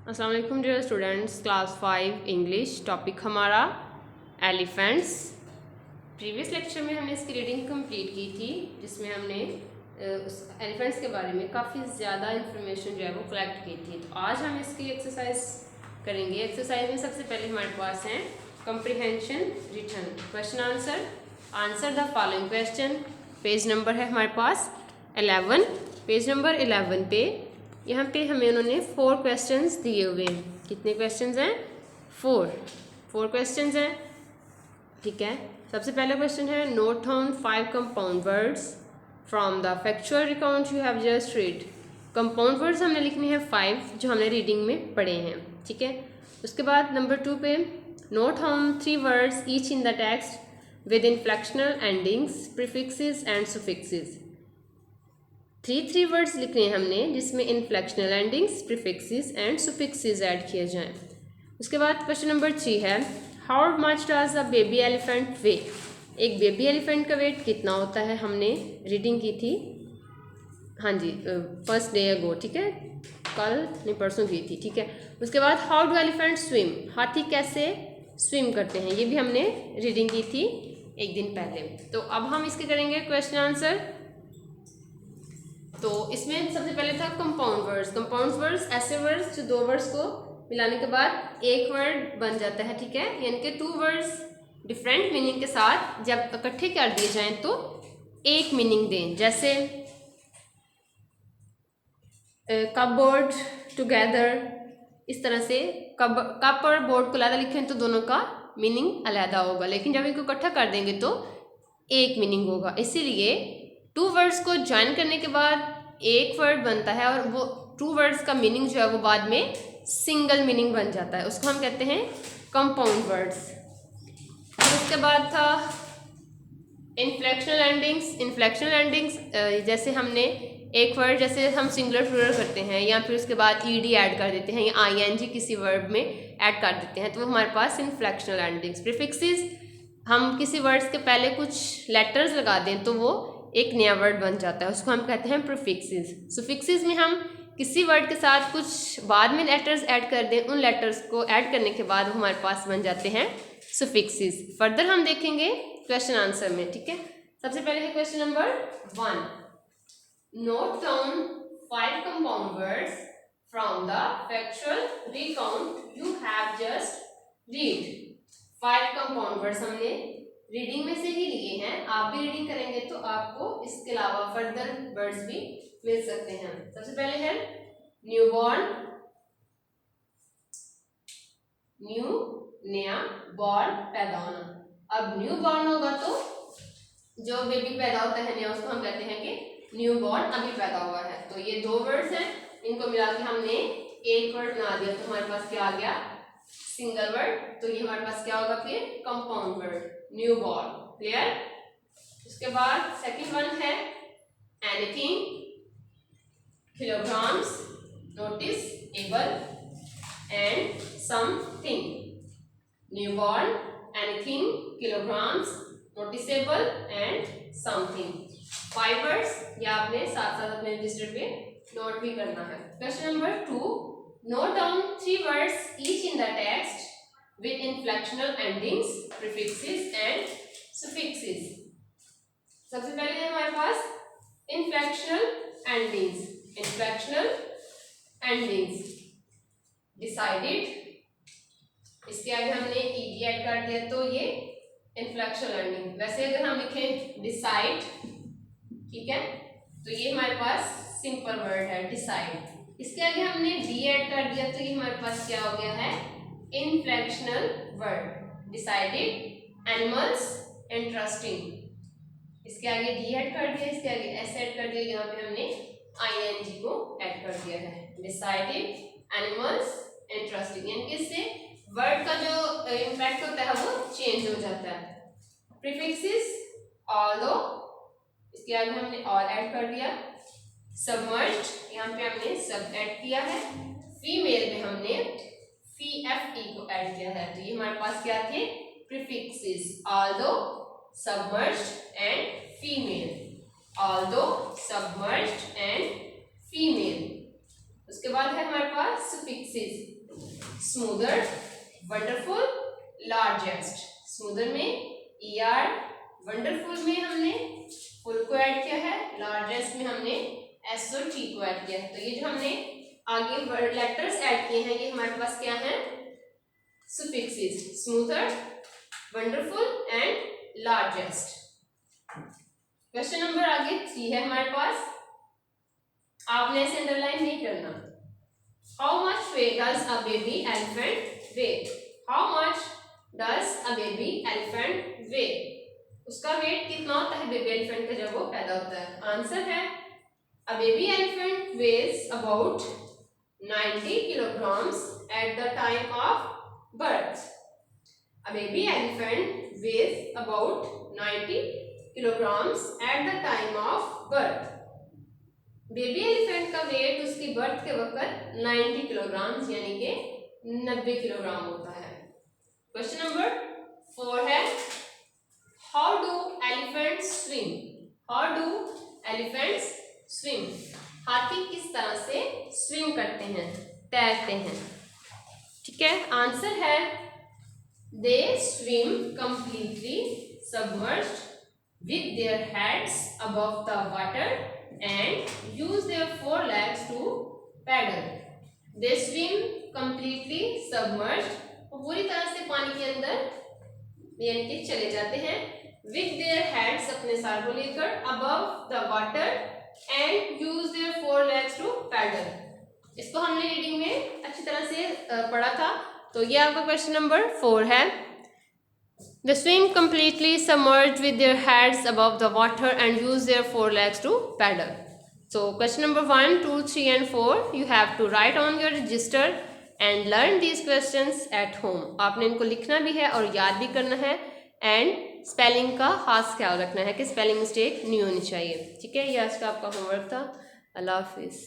अस्सलाम वालेकुम dear students, class 5 English. Topic हमारा एलिफेंट्स। प्रीवियस लेक्चर में हमने इसकी रीडिंग कंप्लीट की थी, जिसमें हमने उस एलिफेंट्स के बारे में काफ़ी ज़्यादा इंफॉर्मेशन जो है वो कलेक्ट की थी। तो आज हम इसकी एक्सरसाइज करेंगे। एक्सरसाइज में सबसे पहले हमारे पास हैं comprehension written question answer. Answer the following question. Page number है हमारे पास 11। पेज नंबर 11 पे यहाँ पे हमें उन्होंने 4 क्वेश्चंस दिए हुए हैं। कितने क्वेश्चंस हैं? 4 क्वेश्चंस हैं। ठीक है, सबसे पहला क्वेश्चन है note down 5 compound words from the factual recount you have just read. Compound words हमने लिखने हैं 5 जो हमने रीडिंग में पढ़े हैं। ठीक है, उसके बाद नंबर 2 पे note down 3 words each in the text with inflectional endings, prefixes and suffixes. 3 words लिखने हैं हमने जिसमें inflectional endings, prefixes and suffixes add किए जाएं। उसके बाद क्वेश्चन नंबर 3 है how much does a baby elephant weigh. एक बेबी एलिफेंट का वेट कितना होता है? हमने रीडिंग की थी, हाँ जी, फर्स्ट डे अगो। ठीक है, कल नहीं परसों की थी। ठीक है, उसके बाद हाउ डू एलिफेंट स्विम। हाथी कैसे स्विम करते हैं, ये भी हमने रीडिंग की थी एक दिन पहले। तो अब हम इसके करेंगे क्वेश्चन आंसर। तो इसमें सबसे पहले था कंपाउंड वर्ड्स। कंपाउंड वर्ड्स ऐसे वर्ड्स जो 2 वर्ड्स को मिलाने के बाद एक वर्ड बन जाता है। ठीक है, यानी कि 2 वर्ड्स डिफरेंट मीनिंग के साथ जब इकट्ठे कर दिए जाएं तो एक मीनिंग दें। जैसे कपबोर्ड, टुगेदर, इस तरह से कप और बोर्ड को अलग लिखें तो दोनों का मीनिंग अलग होगा, लेकिन जब इनको इकट्ठा कर देंगे तो एक मीनिंग होगा। इसीलिए 2 वर्ड्स को ज्वाइन करने के बाद एक वर्ड बनता है और वो 2 वर्ड्स का मीनिंग जो है वो बाद में सिंगल मीनिंग बन जाता है। उसको हम कहते हैं कंपाउंड वर्ड्स। फिर उसके बाद था इनफ्लेक्शनल एंडिंग्स। इनफ्लेक्शनल एंडिंग्स जैसे हमने एक वर्ड जैसे हम सिंगुलर प्लूरल करते हैं या फिर उसके बाद ईडी ऐड कर देते हैं या आईएनजी किसी वर्ड में ऐड कर देते हैं तो वो हमारे पास इनफ्लेक्शनल एंडिंग्स। प्रीफिक्सेस, हम किसी वर्ड्स के पहले कुछ लेटर्स लगा दें तो वो एक नया वर्ड बन जाता है, उसको हम कहते हैं प्रीफिक्सेस। सुफिक्सेस में हम किसी वर्ड के साथ कुछ बाद में लेटर्स ऐड कर दें, उन लेटर्स को ऐड करने के बाद वो हमारे पास बन जाते हैं सुफिक्सेस। फर्दर हम देखेंगे क्वेश्चन आंसर में। ठीक है, सबसे पहले है question number 1। Note down 5 compound words from the factual recount you have just read. 5 compound words हमने रीडिंग में से ही लिए हैं। आप भी रीडिंग करेंगे तो आपको इसके अलावा फर्दर वर्ड्स भी मिल सकते हैं। सबसे पहले है न्यूबॉर्न, न्यू नया, बॉर्न पैदा होना। अब न्यू बॉर्न होगा तो जो बेबी पैदा होता है नया उसको हम कहते हैं कि न्यू बॉर्न अभी पैदा हुआ है। तो ये 2 वर्ड्स हैं, इनको मिला के हमने एक वर्ड बना दिया तो हमारे पास क्या आ गया? Single word. तो ये हमारे पास क्या होगा फिर? Compound word, new born. Clear? उसके बाद सेकंड वन है anything, kilograms, notice, able and something. Newborn, anything, kilograms, noticeable and something. 5 words ये आपने साथ साथ अपने रजिस्टर पे नोट भी करना है। Question number 2, note down 3 words each in the text with inflectional endings, prefixes and suffixes. सबसे पहले है हमारे पास inflectional endings. Inflectional endings, decided, इसके आगे हमने ईडी ऐड कर दिया तो ये इनफ्लेक्शनल एंडिंग। वैसे अगर हम लिखें डिसाइड, ठीक है, तो ये हमारे पास सिंपल वर्ड है डिसाइड। इसके आगे हमने डी ऐड कर दिया तो ये हमारे पास क्या हो गया है? Inflectional word. Decided, animals, interesting. इसके आगे डी ऐड कर दिया, इसके आगे एस ऐड कर दिया, यहाँ पे हमने आईएनजी को ऐड कर दिया है। डिसाइडेड, एनिमल्स, इंटरेस्टिंग, यानी कि इससे वर्ड का जो इम्पैक्ट होता है वो चेंज हो जाता है। प्रीफिक्सेस, ऑल्दो, इसके आगे हमने ऑल ऐड कर दिया। सबमर्ज्ड, यहाँ पे हमने सब ऐड किया है। फीमेल में हमने फीएफटी को ऐड किया है। तो ये हमारे पास क्या थे? Prefixes, although, submerged and female. Although, submerged and female. उसके बाद है हमारे पास suffixes. Smoother, wonderful, largest. Smoother में ER, वंडरफुल में हमने फुल को ऐड किया है, लार्जेस्ट में हमने S और T को ऐड किया है। तो ये जो हमने आगे लेटर्स ऐड किए हैं ये हमारे पास क्या है, suffixes, smoother, wonderful and largest. Question number आगे 3 है हमारे पास, आपने इसे अंडरलाइन नहीं करना। How much weigh does a baby elephant weigh? How much does a baby elephant weigh? उसका वेट कितना होता है बेबी एलिफेंट का जब वो पैदा होता है? आंसर है अ baby elephant ways about 90 kilograms at the time of birth. A baby elephant weighs about 90 kilograms at the time of birth. Baby elephant का वेट उसकी बर्थ के वक्त 90 किलोग्राम यानी कि 90 किलोग्राम होता है। क्वेश्चन नंबर 4 है, how do elephants swim? How do elephants swim? हाथी किस तरह से स्विम करते हैं, तैरते हैं? ठीक है, आंसर है दे swim completely submerged with their heads above the water and use their forelegs to paddle. They swim completely submerged, वो पूरी तरह से पानी के अंदर यानी कि चले जाते हैं, with their heads अपने सर को लेकर, above the water and use their forelegs to paddle. इसको हमने रीडिंग में अच्छी तरह से पढ़ा था। तो ये आपका क्वेश्चन नंबर 4 है। They swim completely submerged with their heads above the water and use their forelegs to paddle. So question number 1, 2, 3 and 4 you have to write on your register and learn these questions at home. आपने इनको लिखना भी है और याद भी करना है एंड स्पेलिंग का खास ख्याल रखना है कि स्पेलिंग मिस्टेक नहीं होनी चाहिए। ठीक है, ये आज का आपका होमवर्क था। अल्लाह हाफिज़।